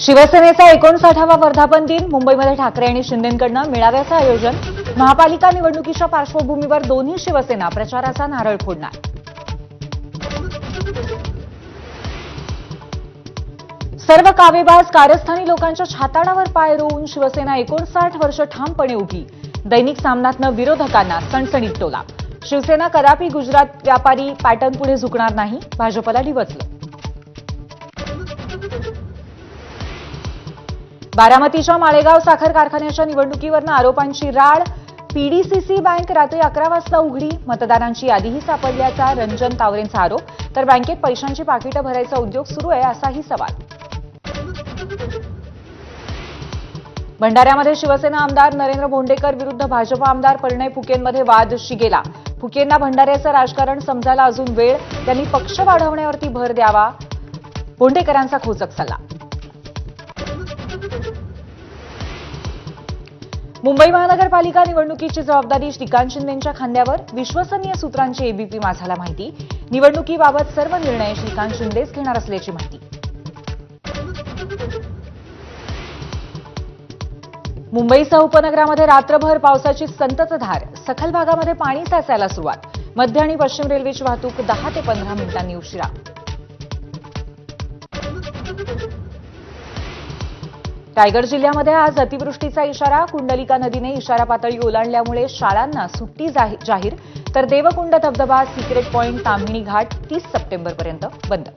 शिवसेनेचा 59वा वर्धापन दिन मुंबईमध्ये ठाकरे आणि शिंदेंकडून मेळाव्याचं आयोजन. महापालिका निवडणुकीच्या पार्श्वभूमीवर दोन्ही शिवसेना प्रचाराचा नारळ फोडणार. सर्व कावेबाज कारस्थानी लोकांच्या छाताडावर पाय रोवून शिवसेना 59 वर्ष ठामपणे उभी. दैनिक सामनातनं विरोधकांना सणसणीत टोला. शिवसेना कदापि गुजरात व्यापारी पॅटर्न पुढे झुकणार नाही, भाजपला डिवचलं. बारामतीच्या माळेगाव साखर कारखान्याच्या निवडणुकीवरनं आरोपांची राळ. पीडीसीसी बँक रात्री 11 वाजता उघडी. मतदारांची यादीही सापडल्याचा रंजन तावरेंचा आरोप. तर बँकेत पैशांची पाकिटं भरायचा उद्योग सुरू आहे असाही सवाल. भंडाऱ्यामध्ये शिवसेना आमदार नरेंद्र भोंडेकर विरुद्ध भाजप आमदार परिणय फुकेंमध्ये वाद शिगेला. फुकेंना भंडाऱ्याचं राजकारण समजायला अजून वेळ, त्यांनी पक्ष वाढवण्यावरती भर द्यावा, भोंडेकरांचा खोचक सल्ला. मुंबई महानगरपालिका निवडणुकीची जबाबदारी श्रीकांत शिंदेंच्या खांद्यावर. विश्वसनीय सूत्रांची एबीपी माझाला माहिती. निवडणुकीबाबत सर्व निर्णय श्रीकांत शिंदेच घेणार असल्याची माहिती. मुंबईसह उपनगरामध्ये रात्रभर पावसाची संततधार. सखल भागामध्ये पाणी साचायला सुरुवात. मध्य आणि पश्चिम रेल्वेची वाहतूक 10 ते 15 मिनिटांनी उशिरा. रायगड जिल्ह्यामध्ये आज अतिवृष्टीचा इशारा. कुंडलिका नदीने इशारा पातळी ओलांडल्यामुळे शाळांना सुट्टी जाहीर. तर देवकुंड धबधबा, सिक्रेट पॉइंट, ताम्हिणी घाट 30 सप्टेंबरपर्यंत बंद.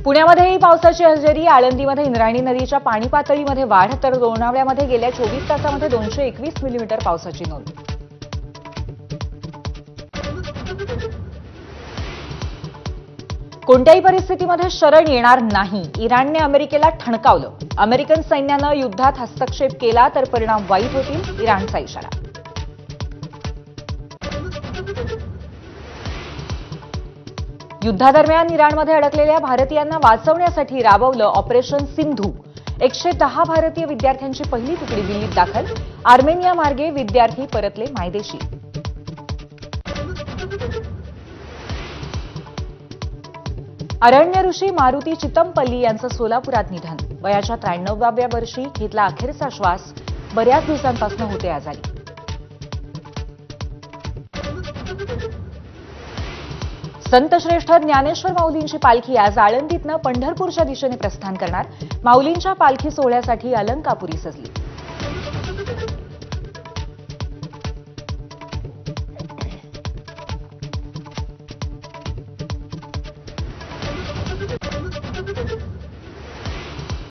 पुण्यामध्येही पावसाची हजेरी. आळंदीमध्ये इंद्रायणी नदीच्या पाणी पातळीमध्ये वाढ. तर लोणावळ्यामध्ये गेल्या 24 तासामध्ये 221 मिलीमीटर पावसाची नोंद. कोणत्याही परिस्थितीमध्ये शरण येणार नाही, इराणने अमेरिकेला ठणकावलं. अमेरिकन सैन्यानं युद्धात हस्तक्षेप केला तर परिणाम वाईट होतील, इराणचा इशारा. युद्धादरम्यान इराणमध्ये अडकलेल्या भारतीयांना वाचवण्यासाठी राबवलं ऑपरेशन सिंधू. 110 भारतीय विद्यार्थ्यांची पहिली तुकडी दिल्लीत दाखल. आर्मेनिया मार्गे विद्यार्थी परतले मायदेशी. अरण्य ऋषी मारुती चितमपल्ली यांचं सोलापुरात निधन. वयाच्या 93व्या वर्षी घेतला अखेरचा श्वास. बऱ्याच दिवसांपासून होते आजारी. संतश्रेष्ठ ज्ञानेश्वर माऊलींची पालखी आज आळंदीतनं पंढरपूरच्या दिशेने प्रस्थान करणार. माऊलींच्या पालखी सोहळ्यासाठी अलंकापुरी सजली.